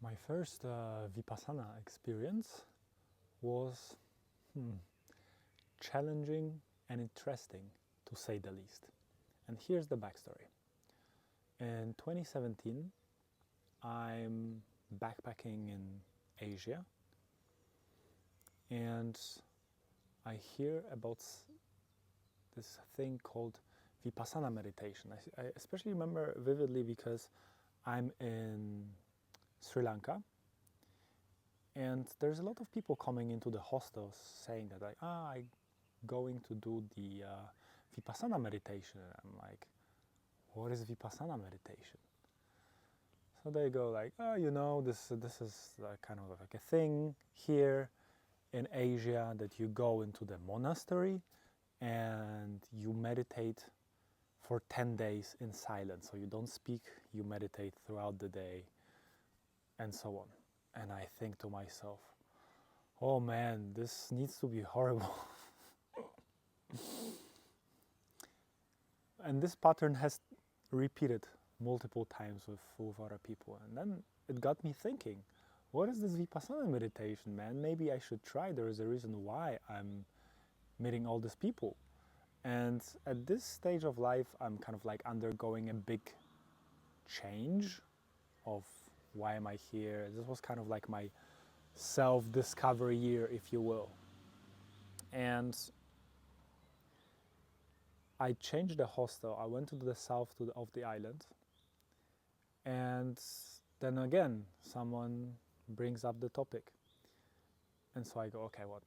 My first Vipassana experience was challenging and interesting, to say the least. And here's the backstory. In 2017, I'm backpacking in Asia, and I hear about this thing called Vipassana meditation. I especially remember vividly because I'm in Sri Lanka, and there's a lot of people coming into the hostels saying that I'm going to do the Vipassana meditation. And I'm like, what is Vipassana meditation? So they go like, this is kind of like a thing here in Asia, that you go into the monastery and you meditate for 10 days in silence. So you don't speak, you meditate throughout the day, and so on. And I think to myself, oh man, this needs to be horrible. And this pattern has repeated multiple times with other people. And then it got me thinking, what is this Vipassana meditation, man? Maybe I should try. There is a reason why I'm meeting all these people. And at this stage of life, I'm kind of like undergoing a big change of why am I here. This was kind of like my self-discovery year, if you will. And I changed the hostel. I went to the south of the island. And then again, someone brings up the topic. And so I go, okay, well,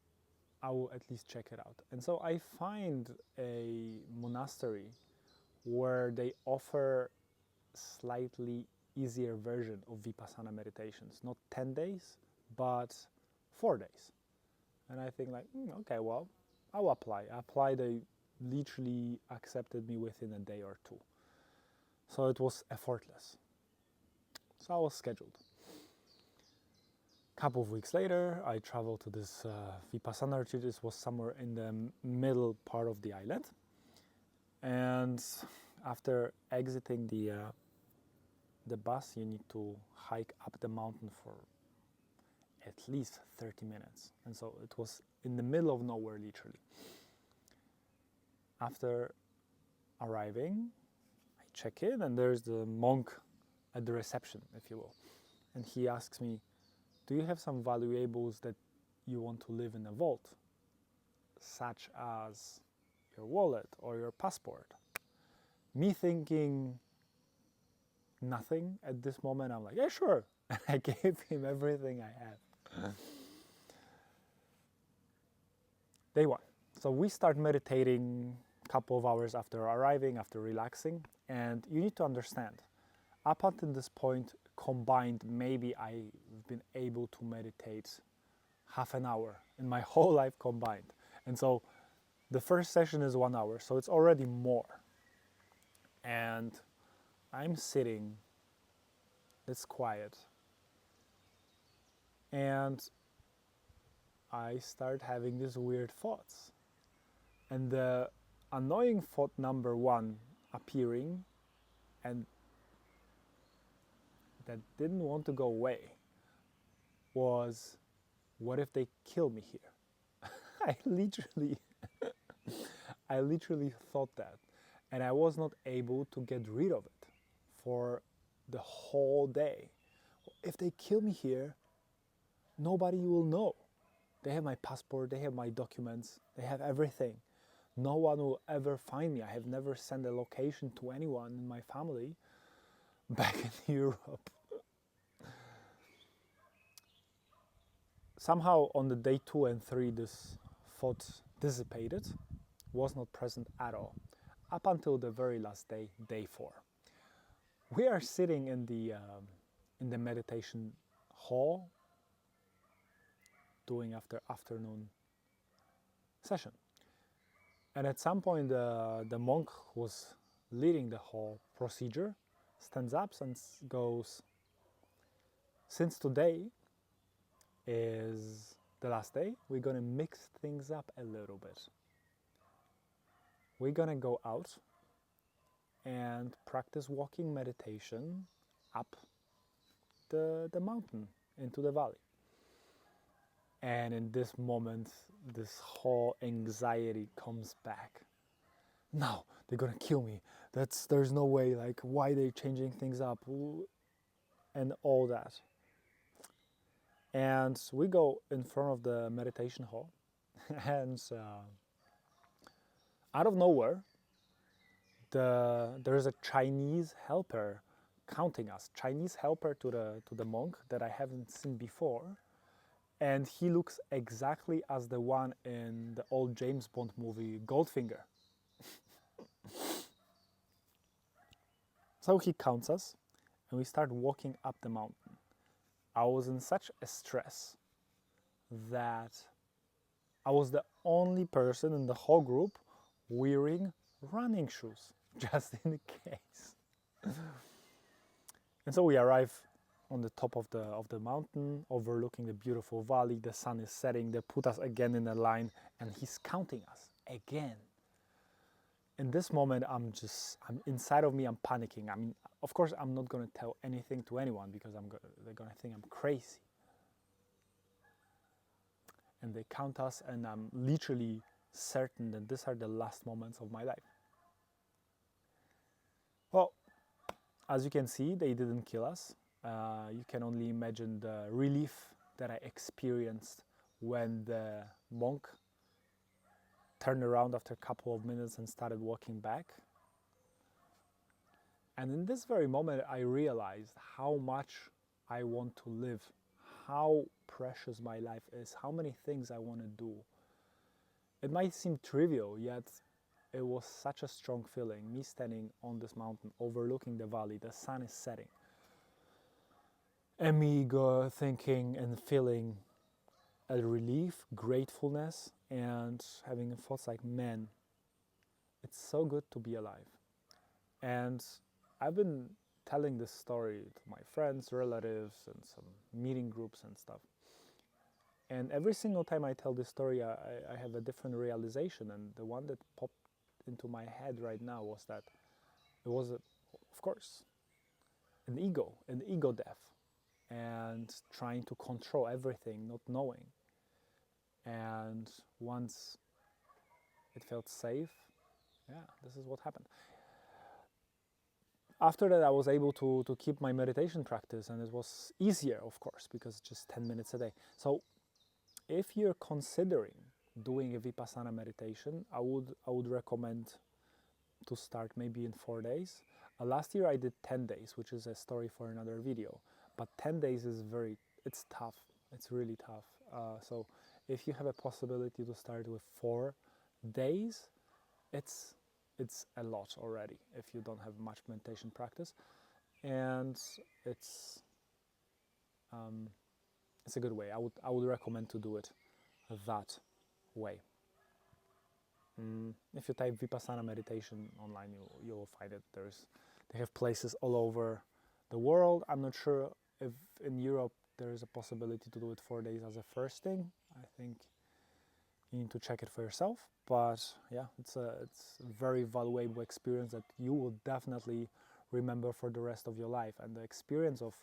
I will at least check it out. And so I find a monastery where they offer slightly easier version of Vipassana meditations. Not 10 days, but 4 days. And I think like, okay, well, I'll apply. They literally accepted me within a day or two. So it was effortless. So I was scheduled. A couple of weeks later, I traveled to this Vipassana retreat. This was somewhere in the middle part of the island. And after exiting the bus, you need to hike up the mountain for at least 30 minutes. And so it was in the middle of nowhere, literally. After arriving, I check in, and there's the monk at the reception, if you will. And he asks me, do you have some valuables that you want to leave in a vault, such as your wallet or your passport? Me thinking nothing at this moment, I'm like, yeah, sure. And I gave him everything I have. Day one. So we start meditating a couple of hours after arriving, after relaxing. And you need to understand, up until this point, combined, maybe I've been able to meditate half an hour in my whole life combined. And so the first session is 1 hour, so it's already more. And I'm sitting, it's quiet, and I start having these weird thoughts. And the annoying thought number one appearing, and that didn't want to go away, was, what if they kill me here? I literally thought that, and I was not able to get rid of it for the whole day. If they kill me here, nobody will know. They have my passport, they have my documents, they have everything. No one will ever find me. I have never sent a location to anyone in my family back in Europe. Somehow on the day 2 and 3, this thought dissipated, was not present at all, up until the very last day, day 4. We are sitting in the meditation hall, doing afternoon session. And at some point, the monk who was leading the whole procedure stands up and goes, since today is the last day, we're going to mix things up a little bit. We're going to go out and practice walking meditation up the mountain into the valley. And in this moment, this whole anxiety comes back. No, they're gonna kill me. There's no way. Like, why are they changing things up? And all that. And we go in front of the meditation hall, and out of nowhere, there's a Chinese helper counting us. Chinese helper to the monk that I haven't seen before. And he looks exactly as the one in the old James Bond movie, Goldfinger. So he counts us, and we start walking up the mountain. I was in such a stress that I was the only person in the whole group wearing running shoes, just in case. And so we arrive on the top of the mountain, overlooking the beautiful valley. The sun is setting. They put us again in a line, and he's counting us again. In this moment, I'm inside of me, I'm panicking. I mean, of course, I'm not going to tell anything to anyone because they're going to think I'm crazy. And they count us, and I'm literally certain that these are the last moments of my life. Well, as you can see, they didn't kill us. You can only imagine the relief that I experienced when the monk turned around after a couple of minutes and started walking back. And in this very moment, I realized how much I want to live, how precious my life is, how many things I want to do. It might seem trivial, yet it was such a strong feeling, me standing on this mountain, overlooking the valley, the sun is setting. And me thinking and feeling a relief, gratefulness, and having thoughts like, man, it's so good to be alive. And I've been telling this story to my friends, relatives, and some meeting groups and stuff. And every single time I tell this story, I have a different realization. And the one that popped into my head right now was that it was, of course, an ego death. And trying to control everything, not knowing. And once it felt safe, this is what happened. After that, I was able to keep my meditation practice, and it was easier, of course, because just 10 minutes a day. So if you're considering doing a Vipassana meditation, I would recommend to start maybe in 4 days. Last year I did 10 days, which is a story for another video. But 10 days is it's tough. It's really tough. So if you have a possibility to start with 4 days, it's a lot already if you don't have much meditation practice. And it's a good way. I would recommend to do it that way. If you type Vipassana meditation online, you will find it. They have places all over the world. I'm not sure if in Europe there is a possibility to do it 4 days as a first thing. I think you need to check it for yourself. But yeah, it's a very valuable experience that you will definitely remember for the rest of your life. And the experience of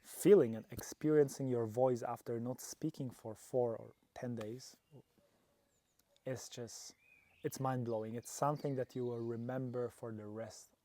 feeling and experiencing your voice after not speaking for 4 or 10 days is it's mind-blowing. It's something that you will remember for the rest